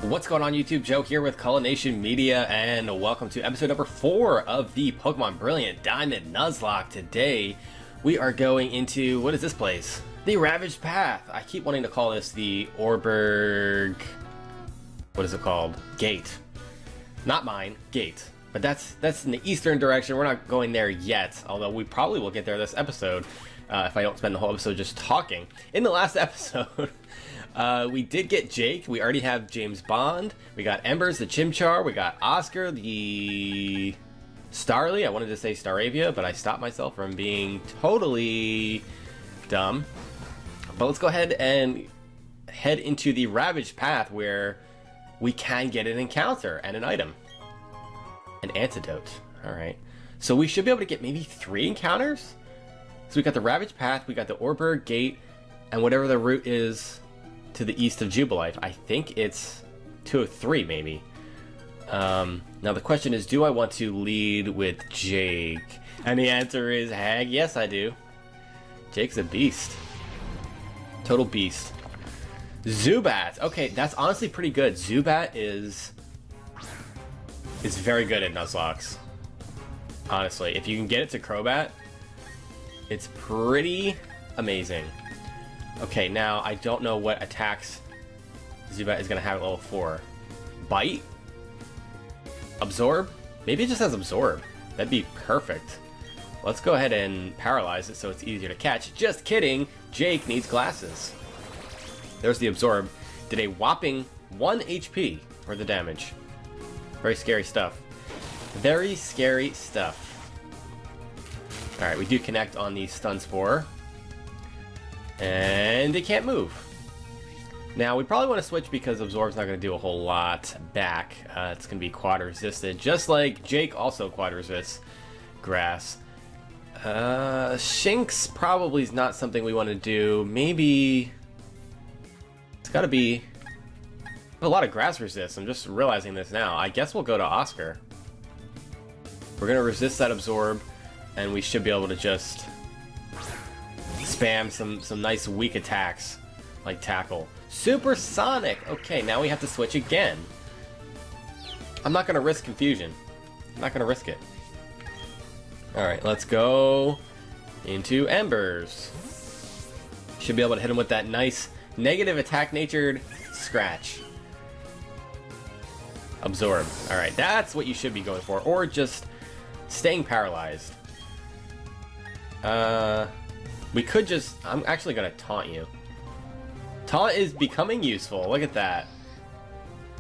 What's going on YouTube? Joe here with Culination Media, and welcome to episode number 4 of the Pokemon Brilliant Diamond Nuzlocke. Today we are going into, what is this place? The Ravaged Path. I keep wanting to call this the Oreburgh, what is it called? Gate. Not mine, Gate. But that's in the eastern direction. We're not going there yet, although we probably will get there this episode if I don't spend the whole episode just talking. In the last episode, we did get Jake. We already have James Bond. We got Embers, the Chimchar. We got Oscar, the Starly. I wanted to say Staravia, but I stopped myself from being totally dumb. But let's go ahead and head into the Ravaged Path where we can get an encounter and an item. An antidote. Alright. So we should be able to get maybe 3 encounters? So we got the Ravaged Path, we got the Oreburgh Gate, and whatever the route is to the east of Jubilife. I think it's 203 maybe. Now the question is, do I want to lead with Jake? And the answer is, heck yes I do. Jake's a beast. Total beast. Zubat. Okay, that's honestly pretty good. Zubat is very good at Nuzlocke. Honestly, if you can get it to Crobat, it's pretty amazing. Okay, now I don't know what attacks Zubat is going to have at level 4. Bite? Absorb? Maybe it just has Absorb. That'd be perfect. Let's go ahead and paralyze it so it's easier to catch. Just kidding! Jake needs glasses. There's the Absorb. Did a whopping 1 HP for the damage. Very scary stuff. Very scary stuff. Alright, we do connect on the Stun Spore. And it can't move. Now, we probably want to switch because Absorb's not going to do a whole lot back. It's going to be Quad Resisted, just like Jake also Quad Resists Grass. Shinx probably is not something we want to do. Maybe it's got to be a lot of Grass Resist. I'm just realizing this now. I guess we'll go to Oscar. We're going to resist that Absorb, and we should be able to just spam some nice weak attacks like Tackle. Supersonic! Okay, now we have to switch again. I'm not going to risk confusion. I'm not going to risk it. Alright, let's go into Embers. Should be able to hit him with that nice negative attack natured Scratch. Absorb. Alright, that's what you should be going for. Or just staying paralyzed. We could just... I'm actually going to taunt you. Taunt is becoming useful. Look at that.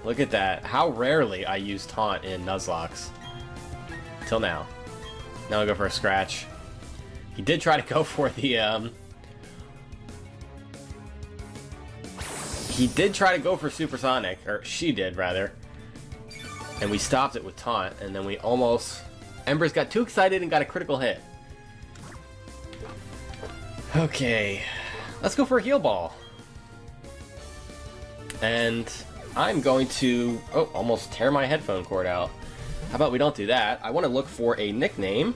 Look at that. How rarely I use taunt in Nuzlocke. Till now. Now I'll go for a Scratch. He did try to go for the... He did try to go for Supersonic. Or she did, rather. And we stopped it with taunt. And then we almost... Embers got too excited and got a critical hit. Okay, let's go for a Heal Ball. And I'm going to... Oh, almost tear my headphone cord out. How about we don't do that? I want to look for a nickname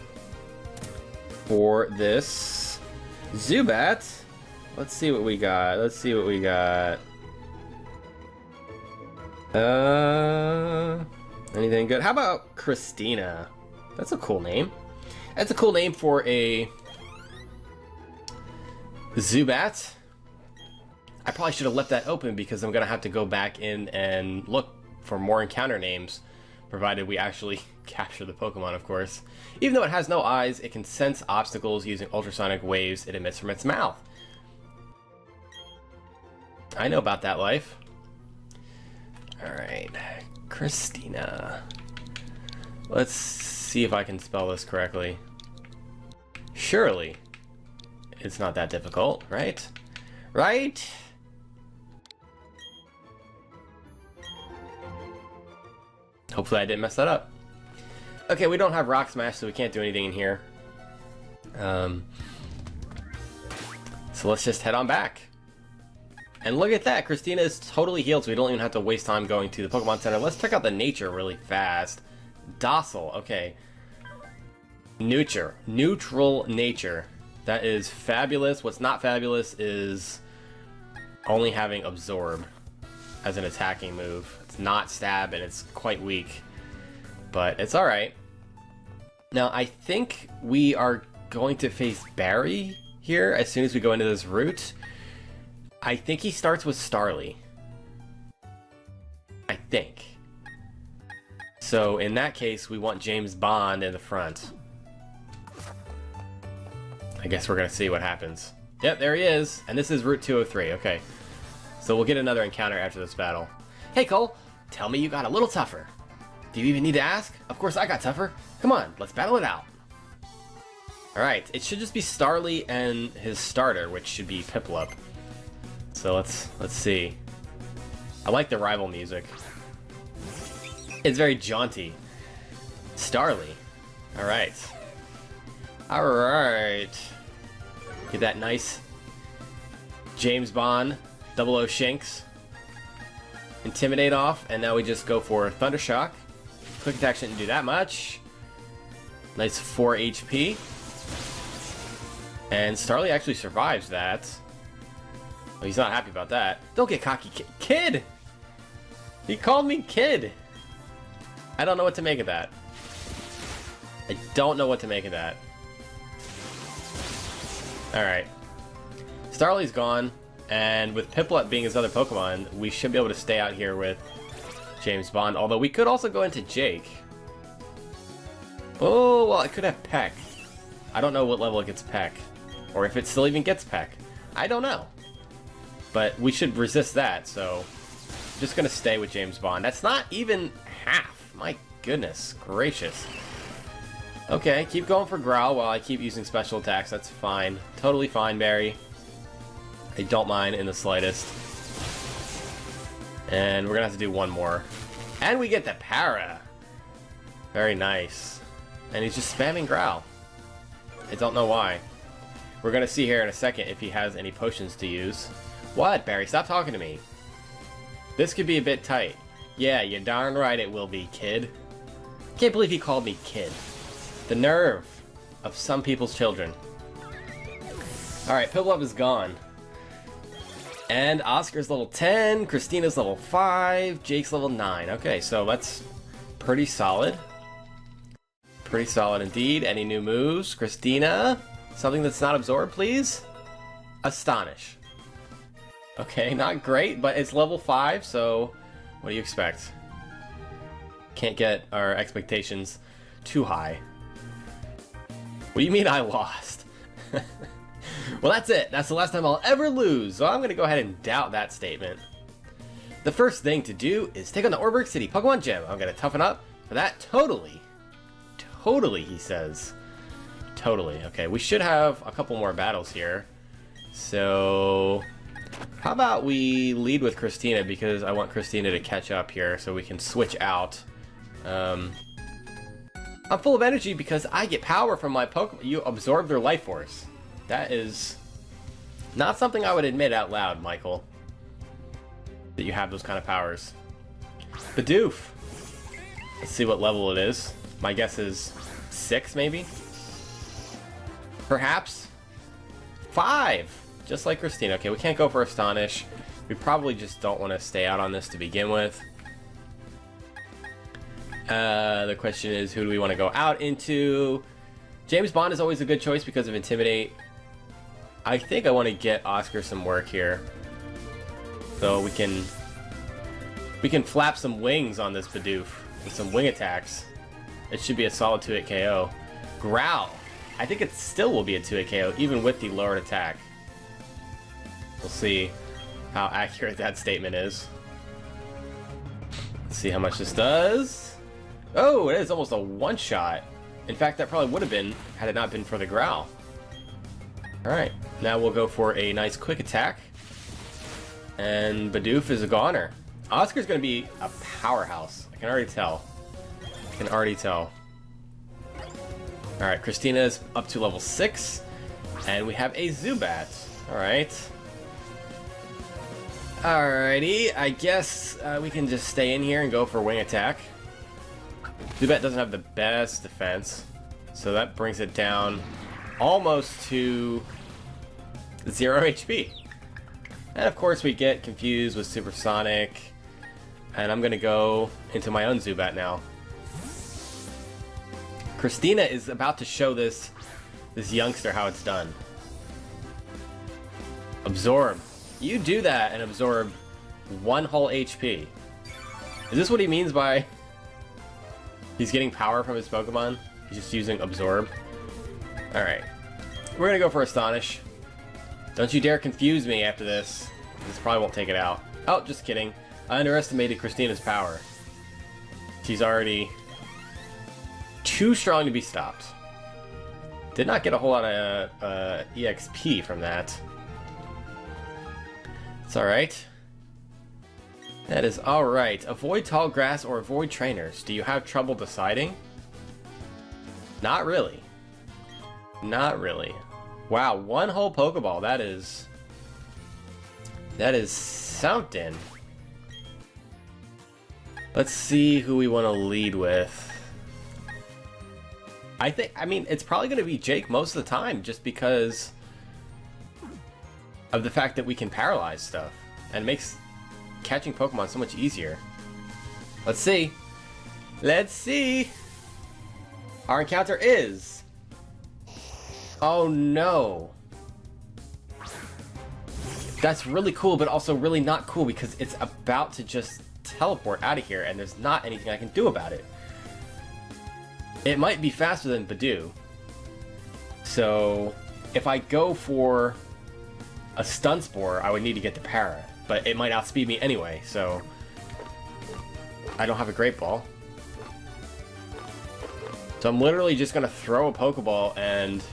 for this Zubat. Let's see what we got. Let's see what we got. Anything good? How about Christina? That's a cool name. That's a cool name for a Zubat. I probably should have left that open because I'm going to have to go back in and look for more encounter names, provided we actually capture the Pokemon, of course. Even though it has no eyes, it can sense obstacles using ultrasonic waves it emits from its mouth. I know about that life. Alright, Christina. Let's see if I can spell this correctly. Surely it's not that difficult, right? Right? Hopefully I didn't mess that up. Okay, we don't have Rock Smash, so we can't do anything in here. So let's just head on back. And look at that, Christina is totally healed, so we don't even have to waste time going to the Pokemon Center. Let's check out the nature really fast. Docile, okay. Neutral nature. That is fabulous. What's not fabulous is only having Absorb. as an attacking move. It's not stab, and it's quite weak. But it's alright. Now, I think we are going to face Barry here as soon as we go into this route. I think he starts with Starly. I think. So, in that case, we want James Bond in the front. I guess we're going to see what happens. Yep, there he is. And this is Route 203. Okay. So we'll get another encounter after this battle. Hey, Cole. Tell me you got a little tougher. Do you even need to ask? Of course I got tougher. Come on, let's battle it out. Alright, it should just be Starly and his starter, which should be Piplup. So let's see. I like the rival music. It's very jaunty. Starly. Alright. Alright. Get that nice James Bond 00 Shanks. Intimidate off, and now we just go for Thundershock. Quick attack shouldn't do that much. Nice 4 HP. And Starly actually survives that. Well, he's not happy about that. Don't get cocky, kid! He called me kid! I don't know what to make of that. I don't know what to make of that. Alright. Starly's gone, and with Piplup being his other Pokemon, we should be able to stay out here with James Bond, although we could also go into Jake. Oh, well, it could have Peck. I don't know what level it gets Peck, or if it still even gets Peck. I don't know. But we should resist that, so I'm just gonna stay with James Bond. That's not even half. My goodness gracious. Okay, keep going for Growl while I keep using special attacks. That's fine. Totally fine, Barry. I don't mind in the slightest. And we're gonna have to do one more. And we get the Para! Very nice. And he's just spamming Growl. I don't know why. We're gonna see here in a second if he has any potions to use. What, Barry? Stop talking to me. This could be a bit tight. Yeah, you're darn right it will be, kid. Can't believe he called me kid. The nerve of some people's children. Alright, Piplup is gone. And Oscar's level 10, Christina's level 5, Jake's level 9. Okay, so that's pretty solid. Pretty solid indeed. Any new moves? Christina? Something that's not absorbed, please? Astonish. Okay, not great, but it's level 5, so what do you expect? Can't get our expectations too high. What do you mean I lost? Well, that's it. That's the last time I'll ever lose, so I'm going to go ahead and doubt that statement. The first thing to do is take on the Oreburgh City Pokemon Gym. I'm going to toughen up for that totally. Totally, he says. Totally. Okay, we should have a couple more battles here. So, how about we lead with Christina, because I want Christina to catch up here so we can switch out. I'm full of energy because I get power from my Pokemon. You absorb their life force. That is not something I would admit out loud, Michael. That you have those kind of powers. Bidoof. Let's see what level it is. My guess is 6, maybe? Perhaps? 5! Just like Christina. Okay, we can't go for Astonish. We probably just don't want to stay out on this to begin with. The question is, who do we want to go out into? James Bond is always a good choice because of Intimidate. I think I want to get Oscar some work here. So we can flap some wings on this Bidoof with some wing attacks. It should be a solid 2-hit KO. Growl. I think it still will be a 2-hit KO, even with the lowered attack. We'll see how accurate that statement is. Let's see how much this does. Oh, it is almost a one-shot. In fact, that probably would have been had it not been for the Growl. Alright, now we'll go for a nice quick attack. And Bidoof is a goner. Oscar's going to be a powerhouse. I can already tell. I can already tell. Alright, Christina is up to level 6. And we have a Zubat. Alright. Alrighty, I guess we can just stay in here and go for wing attack. Zubat doesn't have the best defense, so that brings it down almost to 0 HP. And of course we get confused with Supersonic. And I'm gonna go into my own Zubat now. Christina is about to show this youngster how it's done. Absorb. You do that and absorb 1 whole HP. Is this what he means by he's getting power from his Pokemon? He's just using Absorb. Alright. We're gonna go for Astonish. Don't you dare confuse me after this. This probably won't take it out. Oh, just kidding. I underestimated Christina's power. She's already too strong to be stopped. Did not get a whole lot of EXP from that. It's alright. That is alright. Avoid tall grass or avoid trainers. Do you have trouble deciding? Not really. Not really. Wow, 1 whole Pokeball. That is something. Let's see who we want to lead with. I mean, it's probably going to be Jake most of the time, just because of the fact that we can paralyze stuff. And it makes catching Pokemon so much easier. Let's see. Let's see. Our encounter is... Oh no. That's really cool, but also really not cool, because it's about to just teleport out of here, and there's not anything I can do about it. It might be faster than Badoo. So, if I go for a Stun Spore, I would need to get the Para. But it might outspeed me anyway, so... I don't have a Great Ball. So I'm literally just gonna throw a Pokeball and...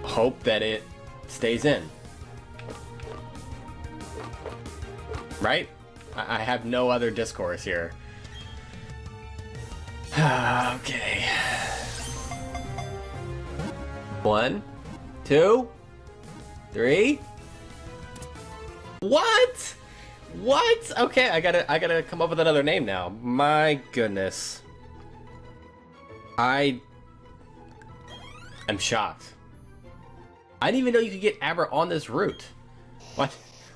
hope that it stays in. Right? I have no other discourse here. Okay. 1, 2, 3. What? What? Okay, I gotta come up with another name now. My goodness. I am shocked. I didn't even know you could get Abra on this route. What?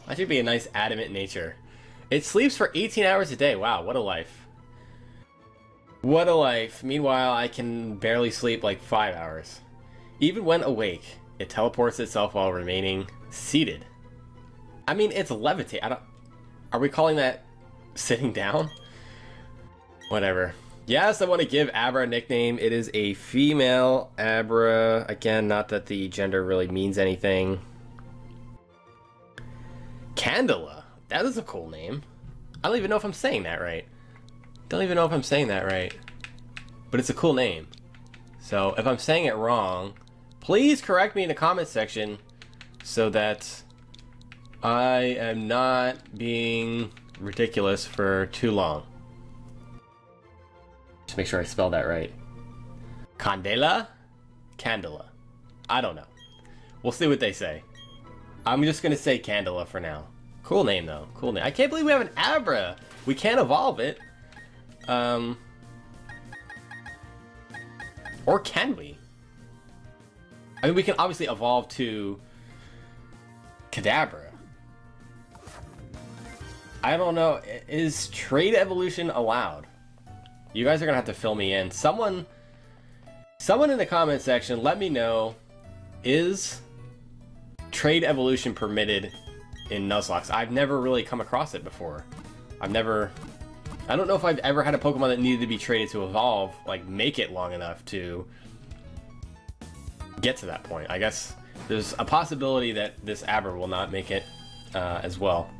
That should be a nice adamant nature. It sleeps for 18 hours a day. Wow, what a life. What a life. Meanwhile, I can barely sleep like 5 hours. Even when awake, it teleports itself while remaining seated. I mean, it's levitate. Are we calling that sitting down? Whatever. Yes, I want to give Abra a nickname. It is a female Abra. Again, not that the gender really means anything. Candela. That is a cool name. I don't even know if I'm saying that right. Don't even know if I'm saying that right. But it's a cool name. So if I'm saying it wrong, please correct me in the comment section so that I am not being ridiculous for too long. Just make sure I spell that right. Candela? Candela. I don't know. We'll see what they say. I'm just gonna say Candela for now. Cool name though. Cool name. I can't believe we have an Abra. We can't evolve it. Or can we? I mean, we can obviously evolve to Kadabra. I don't know. Is trade evolution allowed? You guys are gonna have to fill me in. Someone in the comment section, let me know, is trade evolution permitted in Nuzlocke? I've never really come across it before. I don't know if I've ever had a Pokemon that needed to be traded to evolve, like make it long enough to get to that point. I guess there's a possibility that this Abra will not make it as well.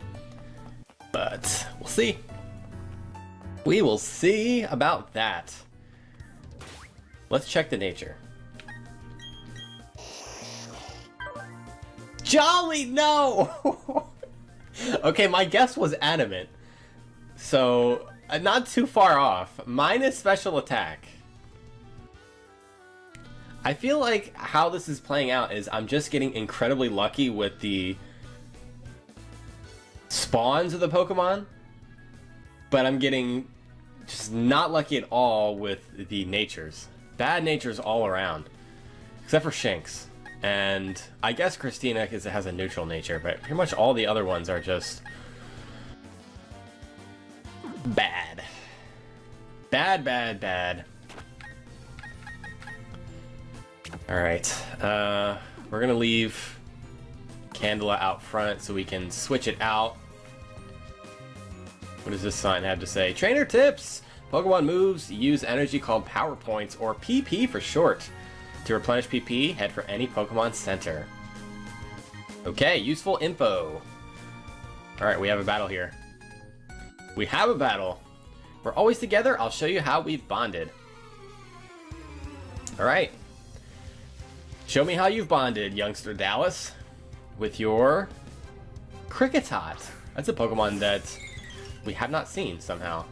But we'll see. We will see about that. Let's check the nature. Jolly, no! Okay, my guess was adamant. So, not too far off. Minus special attack. I feel like how this is playing out is I'm just getting incredibly lucky with the spawns of the Pokemon, but I'm getting just not lucky at all with the natures. Bad natures all around. Except for Shanks. And I guess Christina has a neutral nature, but pretty much all the other ones are just bad. Bad, bad, bad. Alright, we're gonna leave Candela out front so we can switch it out. What does this sign have to say? Trainer tips! Pokemon moves use energy called Power Points, or PP for short. To replenish PP, head for any Pokemon Center. Okay, useful info. Alright, we have a battle here. We have a battle. We're always together. I'll show you how we've bonded. Alright. Show me how you've bonded, youngster Dallas. With your Kricketot. That's a Pokemon that we have not seen somehow.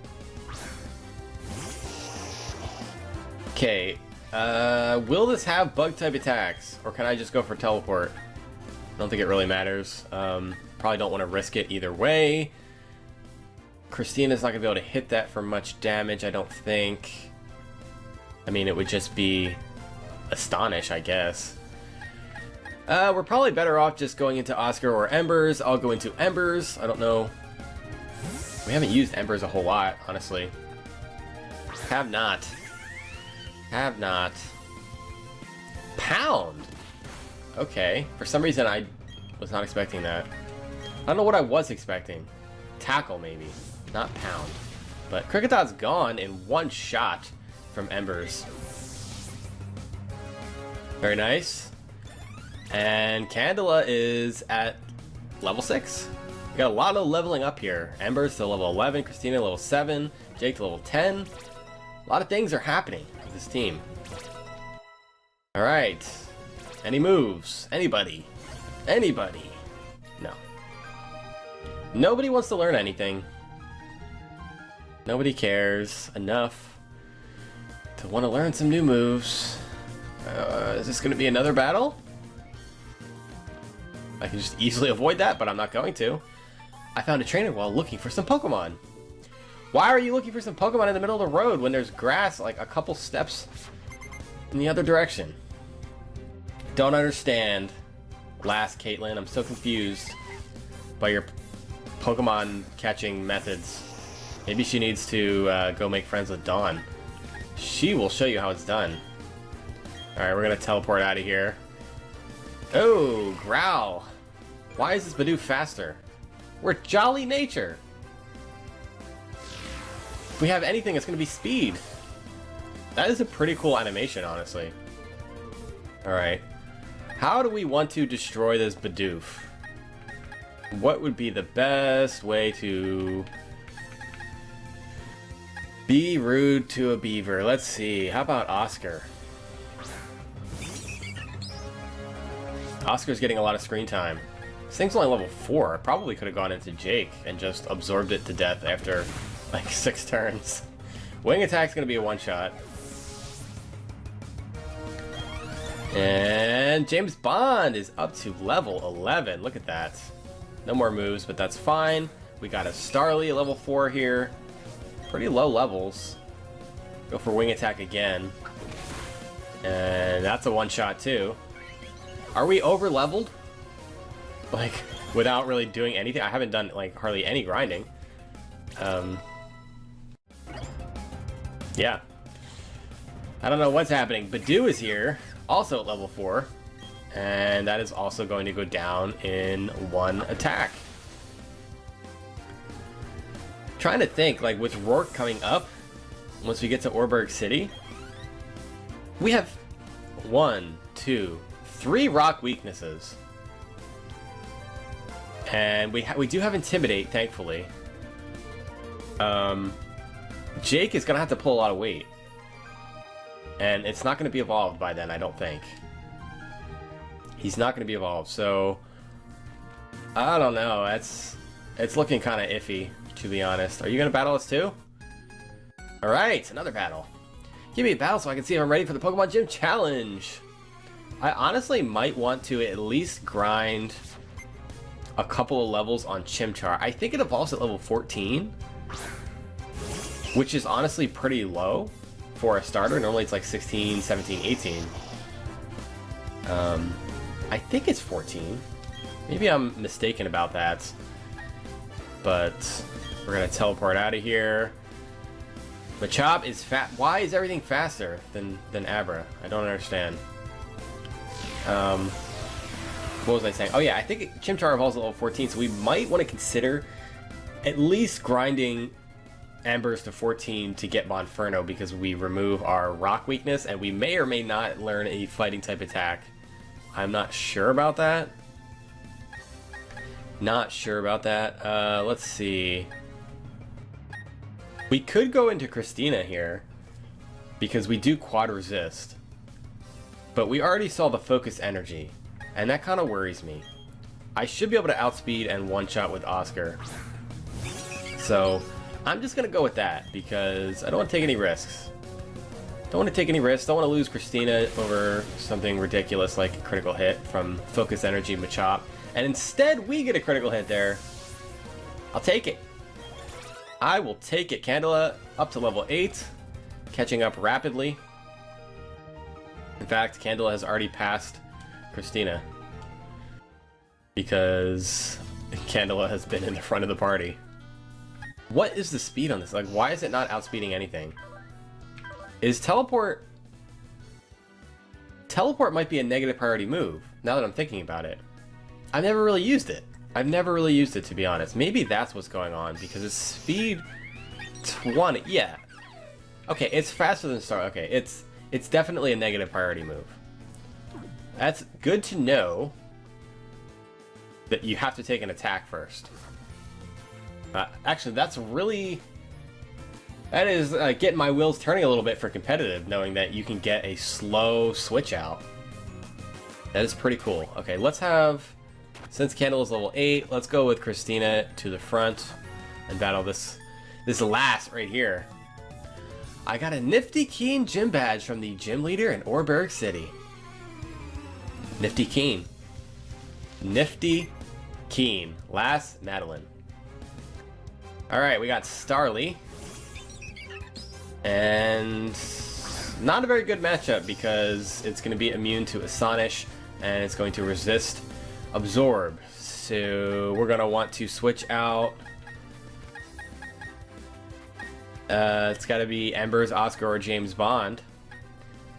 Okay. Will this have bug-type attacks? Or can I just go for teleport? I don't think it really matters. Probably don't want to risk it either way. Christina's not going to be able to hit that for much damage, I don't think. I mean, it would just be Astonish, I guess. We're probably better off just going into Oscar or Embers. I'll go into Embers. I don't know. We haven't used Embers a whole lot, honestly. Have not. Have not. Pound! Okay. For some reason, I was not expecting that. I don't know what I was expecting. Tackle, maybe. Not Pound. But Kricketot's gone in one shot from Embers. Very nice. And Candela is at level 6. We got a lot of leveling up here. Embers to level 11, Christina level 7, Jake to level 10. A lot of things are happening with this team. Alright. Any moves? Anybody? Anybody? No. Nobody wants to learn anything. Nobody cares enough to want to learn some new moves. Is this going to be another battle? I can just easily avoid that, but I'm not going to. I found a trainer while looking for some Pokemon. Why are you looking for some Pokemon in the middle of the road when there's grass like a couple steps in the other direction? Don't understand. Last Caitlin, I'm so confused by your Pokemon catching methods. Maybe she needs to go make friends with Dawn. She will show you how it's done. Alright, we're gonna teleport out of here. Oh, Growl. Why is this Bidoof faster? We're Jolly Nature. If we have anything, it's gonna be speed. That is a pretty cool animation, honestly. Alright. How do we want to destroy this Bidoof? What would be the best way to be rude to a beaver? Let's see. How about Oscar? Oscar's getting a lot of screen time. This thing's only level 4. I probably could have gone into Jake and just absorbed it to death after like 6 turns. Wing Attack's gonna be a one-shot. And James Bond is up to level 11. Look at that. No more moves, but that's fine. We got a Starly at level 4 here. Pretty low levels. Go for Wing Attack again. And that's a one-shot too. Are we over-leveled? Like, without really doing anything? I haven't done, like, hardly any grinding. Yeah. I don't know what's happening. Badoo is here, also at level 4. And that is also going to go down in one attack. Trying to think, like, with Rourke coming up, once we get to Oreburgh City, we have 1, 2, 3 rock weaknesses. And we do have Intimidate, thankfully. Jake is going to have to pull a lot of weight. And it's not going to be evolved by then, I don't think. He's not going to be evolved, so I don't know. It's looking kind of iffy, to be honest. Are you going to battle us too? Alright, another battle. Give me a battle so I can see if I'm ready for the Pokemon Gym Challenge. I honestly might want to at least grind a couple of levels on Chimchar. I think it evolves at level 14, which is honestly pretty low for a starter. Normally it's like 16, 17, 18. I think it's 14. Maybe I'm mistaken about that. But we're gonna teleport out of here. Machop is fat. Why is everything faster than Abra? I don't understand. What was I saying? Oh yeah, I think Chimchar evolves at level 14, so we might want to consider at least grinding Embers to 14 to get Monferno, because we remove our rock weakness, and we may or may not learn a fighting type attack. I'm not sure about that. Not sure about that. Let's see. We could go into Christina here, because we do quad resist. But we already saw the focus energy, and that kind of worries me. I should be able to outspeed and one-shot with Oscar. So I'm just going to go with that, because I don't want to take any risks. Don't want to take any risks. Don't want to lose Christina over something ridiculous like a critical hit from focus energy Machop. And instead, we get a critical hit there. I'll take it. I will take it. Candela up to level 8, catching up rapidly. In fact, Candela has already passed Christina, because Candela has been in the front of the party. What is the speed on this? Like, why is it not outspeeding anything? Is teleport... Teleport might be a negative priority move, now that I'm thinking about it. I've never really used it. I've never really used it, to be honest. Maybe that's what's going on, because it's speed 20. Yeah. Okay, it's faster than Star. Okay, it's definitely a negative priority move. That's good to know, that you have to take an attack first. Actually, that's really... That is getting my wheels turning a little bit for competitive, knowing that you can get a slow switch out. That is pretty cool. Okay, let's have... Since Candle is level 8, let's go with Christina to the front and battle this lass right here. I got a Nifty Keen gym badge from the gym leader in Oreburgh City. Nifty Keen. Nifty Keen. Lass Madeline. Alright, we got Starly. And not a very good matchup, because it's going to be immune to Astonish, and it's going to resist Absorb. So we're going to want to switch out. It's got to be Embers, Oscar, or James Bond.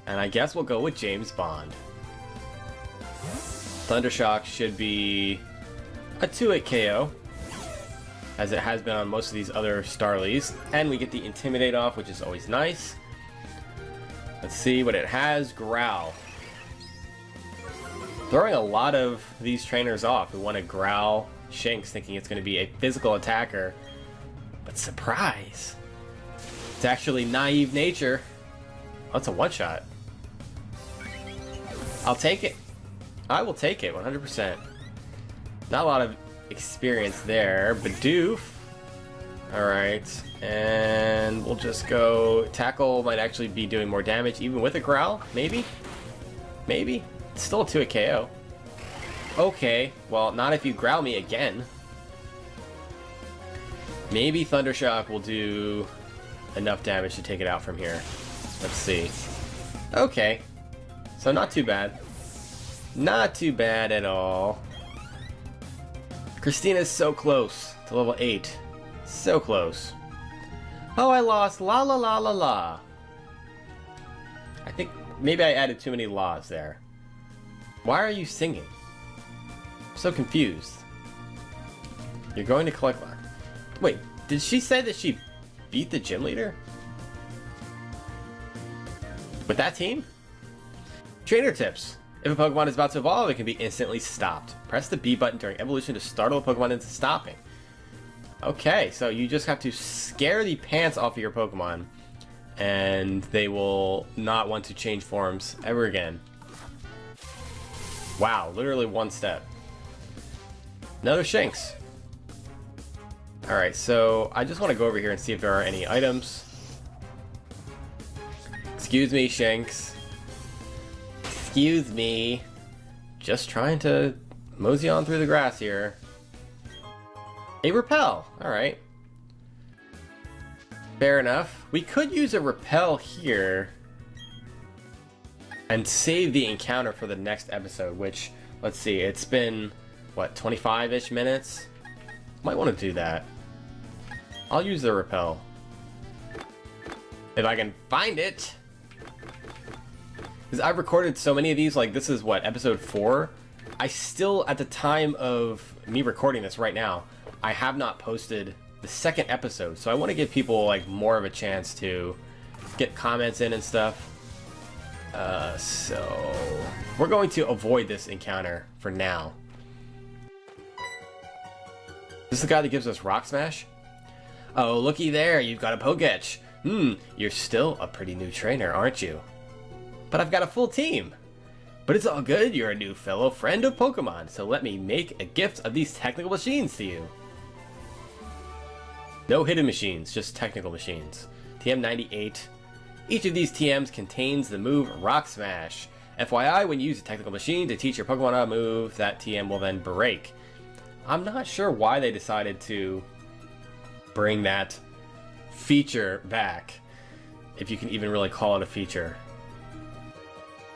And I guess we'll go with James Bond. Thundershock should be a 2-hit KO, as it has been on most of these other Starlies. And we get the Intimidate off, which is always nice. Let's see what it has. Growl. Throwing a lot of these trainers off. We want to Growl Shinx, thinking it's going to be a physical attacker. But surprise! It's actually Naive Nature. Oh, it's a one-shot. I'll take it. I will take it, 100%. Not a lot of experience there. Bidoof. Alright. And we'll just go... Tackle might actually be doing more damage, even with a Growl. Maybe? Maybe? It's still a 2-hit KO. Okay. Well, not if you Growl me again. Maybe Thundershock will do enough damage to take it out from here. Let's see. Okay. So not too bad. Not too bad at all. Christina's so close to level 8. So close. Oh, I lost. La la la la la. I think maybe I added too many laws there. Why are you singing? I'm so confused. You're going to collect... Wait, did she say that she beat the gym leader? With that team? Trainer tips. If a Pokemon is about to evolve, it can be instantly stopped. Press the B button during evolution to startle a Pokemon into stopping. Okay, so you just have to scare the pants off of your Pokemon, and they will not want to change forms ever again. Wow, literally one step. Another Shinx. Alright, so I just want to go over here and see if there are any items. Excuse me, Shinx. Excuse me. Just trying to mosey on through the grass here. A Repel. Alright. Fair enough. We could use a Repel here and save the encounter for the next episode, which Let's see, it's been, what, 25-ish minutes? Might want to do that. I'll use the repel. If I can find it! Because I've recorded so many of these, like this is what, episode 4? I still, at the time of me recording this right now, I have not posted the second episode, so I want to give people like more of a chance to get comments in and stuff. So we're going to avoid this encounter for now. This is the guy that gives us Rock Smash? Oh, looky there, you've got a Poketch. You're still a pretty new trainer, aren't you? But I've got a full team. But it's all good, you're a new fellow friend of Pokemon, so let me make a gift of these technical machines to you. No hidden machines, just technical machines. TM98. Each of these TMs contains the move Rock Smash. FYI, when you use a technical machine to teach your Pokemon a move, that TM will then break. I'm not sure why they decided to bring that feature back, if you can even really call it a feature.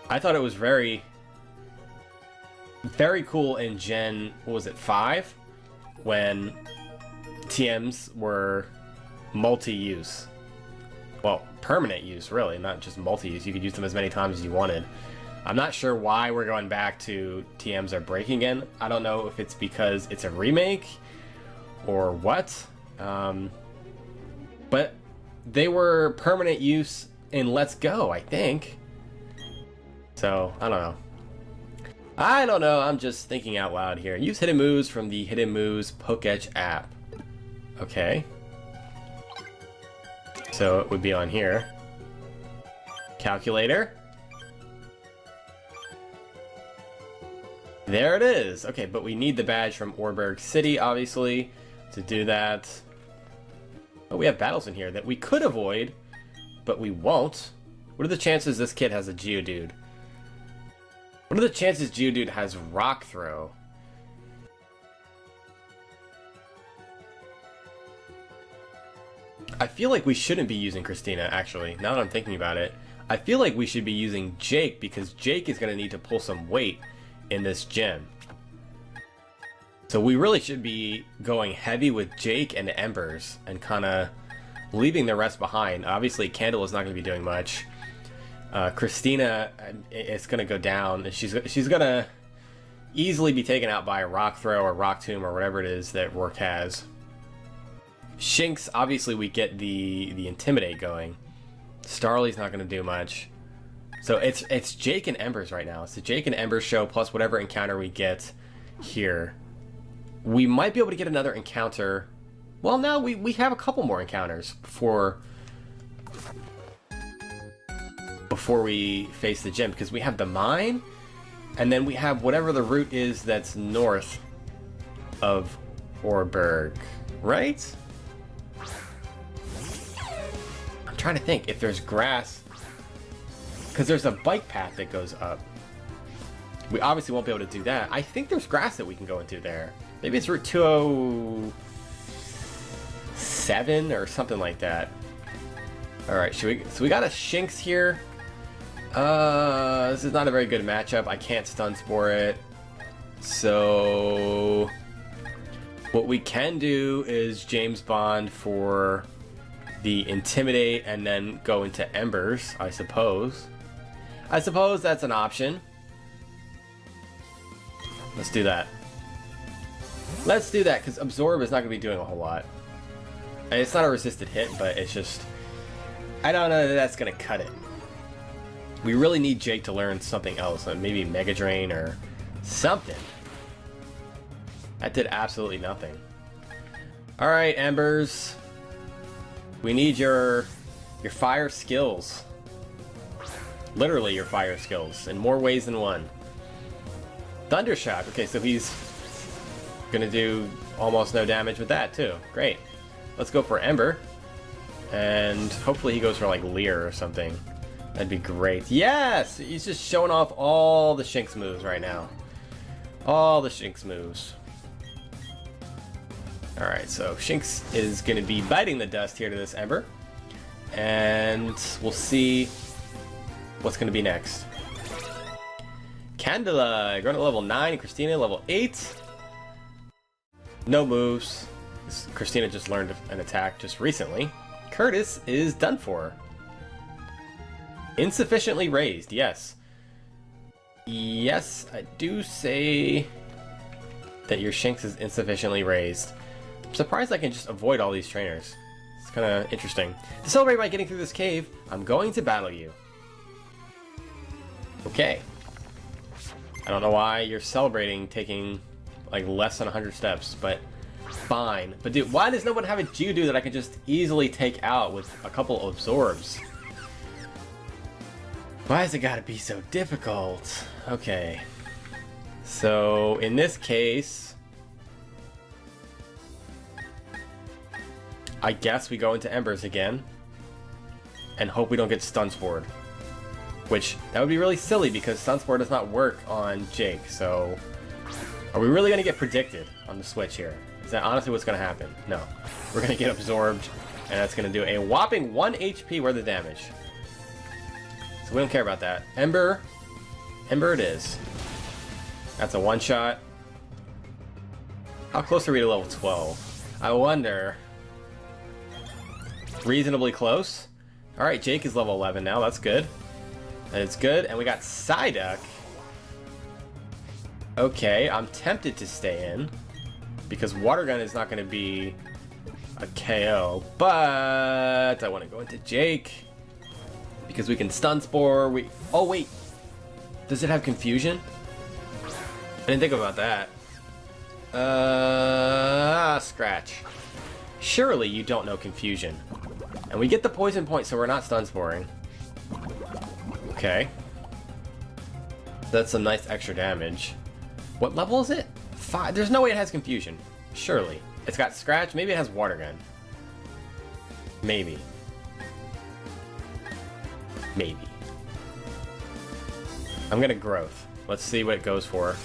I thought it was very cool in Gen, what was it, 5? When TMs were multi-use. Well, permanent use, really, not just multi-use. You could use them as many times as you wanted. I'm not sure why we're going back to TMs are breaking again. I don't know if it's because it's a remake or what. But they were permanent use in Let's Go, I think. So, I don't know. I'm just thinking out loud here. Use hidden moves from the Hidden Moves Poketch app. Okay. So it would be on here. Calculator. There it is. Okay, but we need the badge from Oreburgh City, obviously, to do that. Oh, we have battles in here that we could avoid, but we won't. What are the chances this kid has a Geodude? What are the chances Geodude has Rock Throw? I feel like we shouldn't be using Christina, actually, now that I'm thinking about it. I feel like we should be using Jake, because Jake is going to need to pull some weight in this gym. So we really should be going heavy with Jake and Embers, and kind of leaving the rest behind. Obviously, Candle is not going to be doing much. Christina is going to go down. She's going to easily be taken out by a Rock Throw or Rock Tomb or whatever it is that Rourke has. Shinx, obviously we get the Intimidate going. Starly's not going to do much. So it's Jake and Embers right now. It's the Jake and Embers show plus whatever encounter we get here. We might be able to get another encounter. Well, now we have a couple more encounters before we face the gym, because we have the mine, and then we have whatever the route is that's north of Oreburgh, right? I'm trying to think if there's grass, because there's a bike path that goes up. We obviously won't be able to do that. I think there's grass that we can go into there. Maybe it's Route 207 or something like that. Alright, so we got a Shinx here. This is not a very good matchup. I can't Stun Spore it. So what we can do is James Bond for the Intimidate and then go into Embers, I suppose. I suppose that's an option. Let's do that. Let's do that, because Absorb is not going to be doing a whole lot. And it's not a resisted hit, but it's just... I don't know that that's going to cut it. We really need Jake to learn something else, maybe Mega Drain or something. That did absolutely nothing. Alright, Embers. We need your fire skills. Literally your fire skills, in more ways than one. Thundershock. Okay, so he's gonna do almost no damage with that too. Great. Let's go for Ember. And hopefully he goes for like Leer or something. That'd be great. Yes! He's just showing off all the Shinx moves right now. All the Shinx moves. Alright, so Shinx is gonna be biting the dust here to this Ember. And we'll see what's gonna be next. Candela, going to level 9. Christina, level 8. No moves. Christina just learned an attack just recently. Curtis is done for. Insufficiently raised, yes. Yes, I do say that your Shinx is insufficiently raised. I'm surprised I can just avoid all these trainers. It's kind of interesting. To celebrate by getting through this cave, I'm going to battle you. Okay. I don't know why you're celebrating taking like less than 100 steps, but fine. But dude, why does no one have a Judo that I can just easily take out with a couple of absorbs? Why has it gotta be so difficult? Okay. So, in this case, I guess we go into Embers again and hope we don't get Stun Spored. Which, that would be really silly because Stun Spore does not work on Jake, so are we really gonna get predicted on the Switch here? Is that honestly what's gonna happen? No. We're gonna get absorbed, and that's gonna do a whopping 1 HP worth of damage. So we don't care about that. Ember. Ember it is. That's a one-shot. How close are we to level 12? I wonder. Reasonably close. Alright, Jake is level 11 now. That's good. That is good. And we got Psyduck. Okay, I'm tempted to stay in. Because Water Gun is not going to be a KO. But I want to go into Jake. Because we can Stun Spore. Oh, wait. Does it have Confusion? I didn't think about that. Scratch. Surely you don't know Confusion. And we get the Poison Point, so we're not Stun Sporing. Okay. That's some nice extra damage. What level is it? 5. There's no way it has Confusion. Surely. It's got Scratch. Maybe it has Water Gun. Maybe. Maybe. I'm gonna Growth. Let's see what it goes for.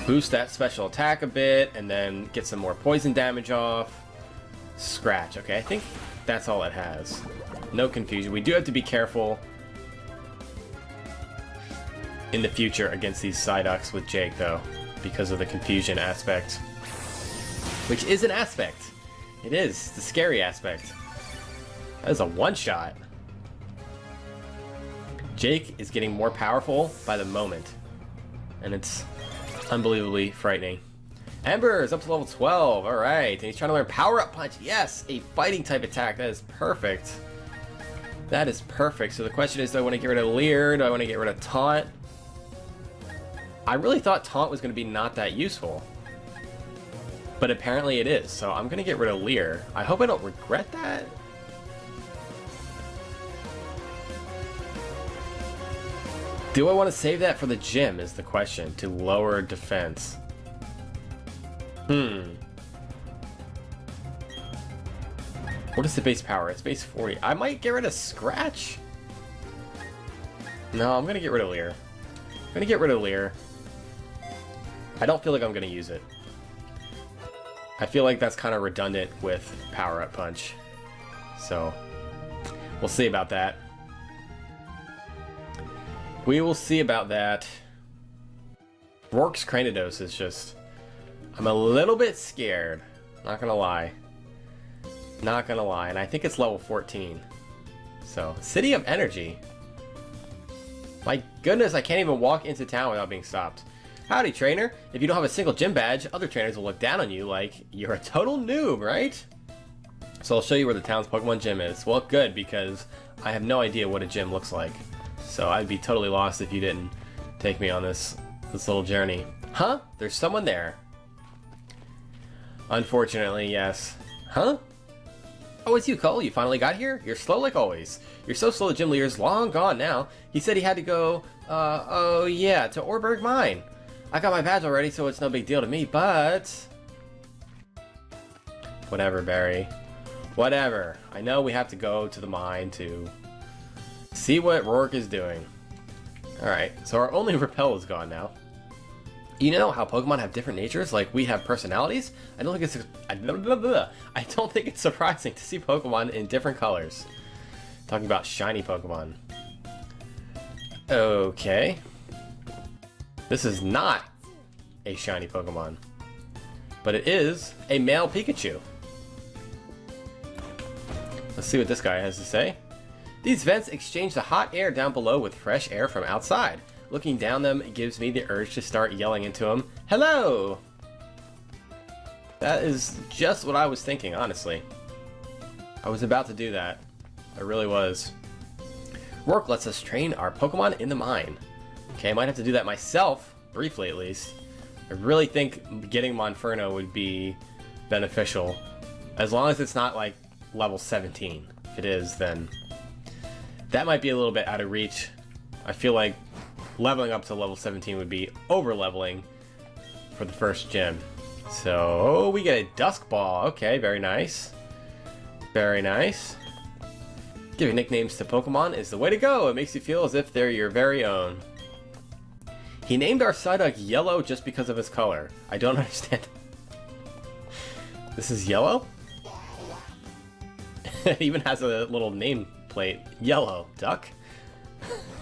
Boost that special attack a bit, and then get some more poison damage off. Scratch. Okay, I think that's all it has. No Confusion. We do have to be careful in the future against these Psyducks with Jake, though, because of the Confusion aspect. Which is an aspect. It is. The scary aspect. That is a one-shot. Jake is getting more powerful by the moment. And it's unbelievably frightening. Ember is up to level 12. Alright. And he's trying to learn Power Up Punch. Yes! A fighting type attack. That is perfect. That is perfect. So the question is, do I want to get rid of Leer? Do I want to get rid of Taunt? I really thought Taunt was going to be not that useful. But apparently it is. So I'm going to get rid of Leer. I hope I don't regret that. Do I want to save that for the gym is the question, to lower defense. What is the base power? It's base 40. I might get rid of Scratch. No, I'm going to get rid of Leer. I'm going to get rid of Leer. I don't feel like I'm going to use it. I feel like that's kind of redundant with Power Up Punch. So, we'll see about that. We will see about that. Rourke's Cranidos is just... I'm a little bit scared. Not gonna lie. Not gonna lie. And I think it's level 14. So, City of Energy. My goodness, I can't even walk into town without being stopped. Howdy, trainer. If you don't have a single gym badge, other trainers will look down on you like you're a total noob, right? So I'll show you where the town's Pokemon gym is. Well, good, because I have no idea what a gym looks like. So I'd be totally lost if you didn't take me on this little journey. Huh? There's someone there. Unfortunately, yes. Huh? Oh, it's you, Cole. You finally got here? You're slow like always. You're so slow, the gym leader's long gone now. He said he had to go, oh yeah, to Oreburgh Mine. I got my badge already, so it's no big deal to me, but... Whatever, Barry. Whatever. I know we have to go to the mine to see what Rourke is doing. Alright, so our only Repel is gone now. You know how Pokemon have different natures, like we have personalities? I don't think it's surprising to see Pokemon in different colors. Talking about shiny Pokemon. Okay. This is not a shiny Pokemon, but it is a male Pikachu. Let's see what this guy has to say. These vents exchange the hot air down below with fresh air from outside. Looking down them gives me the urge to start yelling into him, "Hello!" That is just what I was thinking, honestly. I was about to do that. I really was. Work lets us train our Pokemon in the mine. Okay, I might have to do that myself, briefly at least. I really think getting Monferno would be beneficial, as long as it's not like level 17. If it is, then that might be a little bit out of reach. I feel like leveling up to level 17 would be over-leveling for the first gym. So, we get a Dusk Ball. Okay, very nice. Very nice. Giving nicknames to Pokemon is the way to go. It makes you feel as if they're your very own. He named our Psyduck Yellow just because of his color. I don't understand. This is Yellow? It even has a little name plate. Yellow Duck?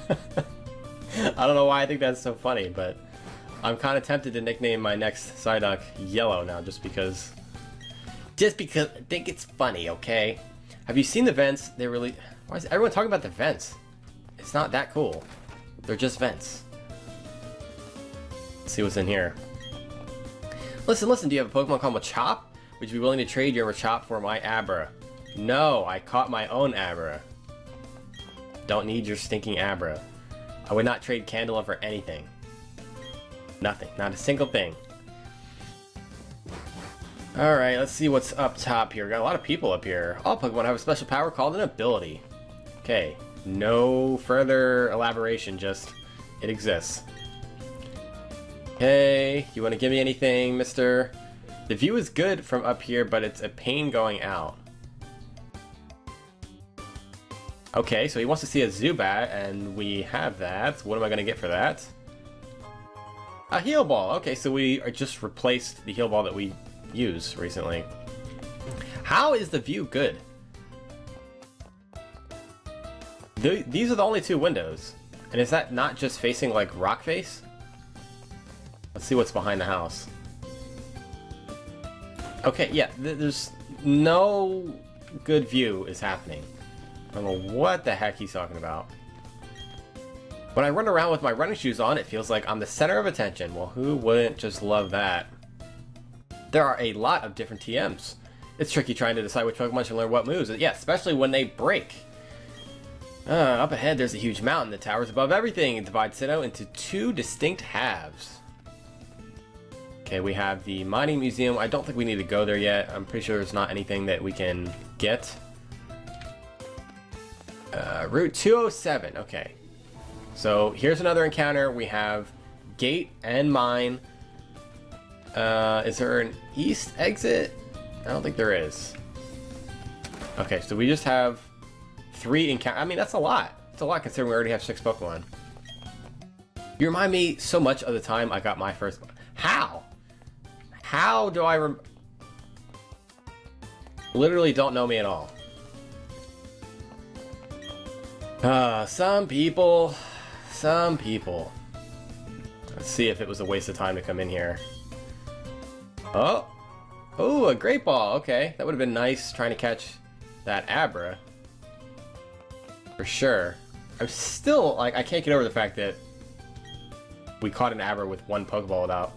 I don't know why I think that's so funny, but I'm kind of tempted to nickname my next Psyduck Yellow now, just because I think it's funny, okay? Have you seen the vents? They really... Why is everyone talking about the vents? It's not that cool. They're just vents. Let's see what's in here. Listen, do you have a Pokemon called Machop? Would you be willing to trade your Machop for my Abra? No, I caught my own Abra. Don't need your stinking Abra. I would not trade Candela for anything. Nothing. Not a single thing. Alright, let's see what's up top here. We got a lot of people up here. All Pokemon have a special power called an ability. Okay. No further elaboration, just it exists. Okay, you want to give me anything, mister? The view is good from up here, but it's a pain going out. Okay, so he wants to see a Zubat, and we have that. What am I going to get for that? A Heal Ball. Okay, so we just replaced the Heal Ball that we used recently. How is the view good? These are the only two windows. And is that not just facing like rock face? Let's see what's behind the house. Okay, yeah, there's no good view is happening. I don't know what the heck he's talking about. When I run around with my running shoes on, it feels like I'm the center of attention. Well, who wouldn't just love that? There are a lot of different TMs. It's tricky trying to decide which Pokemon should learn what moves. Yeah, especially when they break. Up ahead, there's a huge mountain that towers above everything and divides Sinnoh into two distinct halves. Okay, we have the Mining Museum. I don't think we need to go there yet. I'm pretty sure there's not anything that we can get. Route 207. Okay. So here's another encounter. We have Gate and Mine. Is there an east exit? I don't think there is. Okay, so we just have 3 encounters. I mean, that's a lot. It's a lot considering we already have 6 Pokemon. You remind me so much of the time I got my first... How? How do I literally don't know me at all. Some people. Let's see if it was a waste of time to come in here. Oh, a Great Ball. Okay, that would have been nice trying to catch that Abra. For sure. I'm still, like, I can't get over the fact that we caught an Abra with 1 Pokeball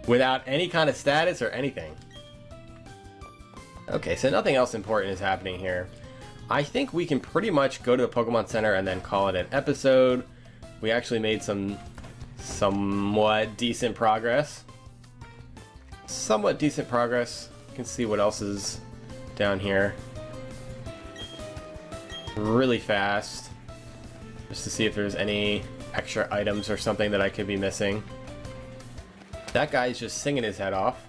without any kind of status or anything. Okay, so nothing else important is happening here. I think we can pretty much go to the Pokemon Center and then call it an episode. We actually made some somewhat decent progress. You can see what else is down here. Really fast. Just to see if there's any extra items or something that I could be missing. That guy's just singing his head off.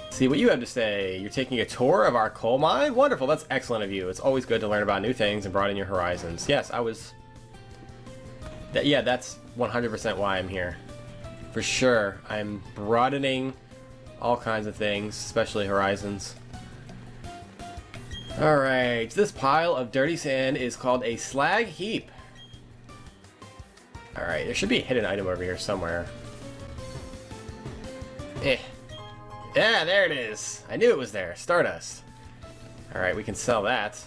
See what you have to say. You're taking a tour of our coal mine? Wonderful, that's excellent of you. It's always good to learn about new things and broaden your horizons. Yes, I was... Yeah, that's 100% why I'm here. For sure, I'm broadening all kinds of things, especially horizons. Alright, this pile of dirty sand is called a slag heap. Alright, there should be a hidden item over here somewhere. Yeah, there it is. I knew it was there. Stardust. Alright, we can sell that.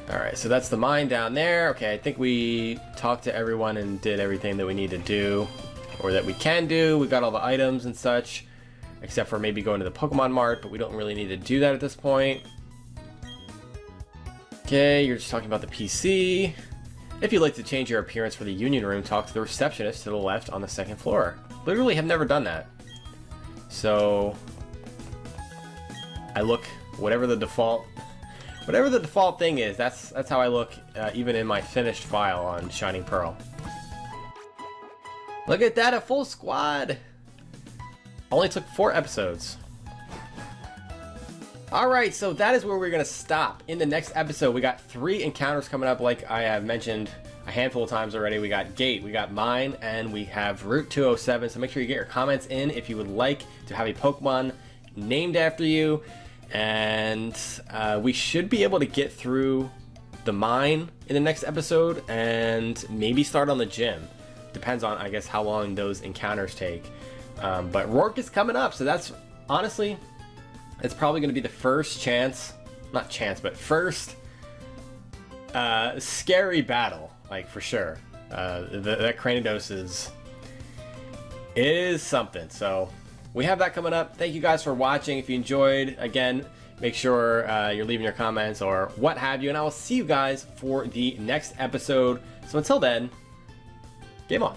Alright, so that's the mine down there. Okay, I think we talked to everyone and did everything that we need to do. Or that we can do. We got all the items and such. Except for maybe going to the Pokemon Mart, but we don't really need to do that at this point. Okay, you're just talking about the PC. If you'd like to change your appearance for the Union Room, talk to the receptionist to the left on the second floor. Literally have never done that. So I look whatever the default thing is, that's how I look even in my finished file on Shining Pearl. Look at that, a full squad! Only took 4 episodes. Alright, so that is where we're going to stop. In the next episode, we got 3 encounters coming up, like I have mentioned a handful of times already. We got Gate, we got Mine, and we have Route 207. So make sure you get your comments in if you would like to have a Pokemon named after you. And we should be able to get through the Mine in the next episode and maybe start on the gym. Depends on, I guess, how long those encounters take. But Rourke is coming up, so that's honestly, it's probably going to be the first first scary battle, like for sure. That Cranidos is something. So we have that coming up. Thank you guys for watching. If you enjoyed, again, make sure you're leaving your comments or what have you, and I will see you guys for the next episode. So until then, game on.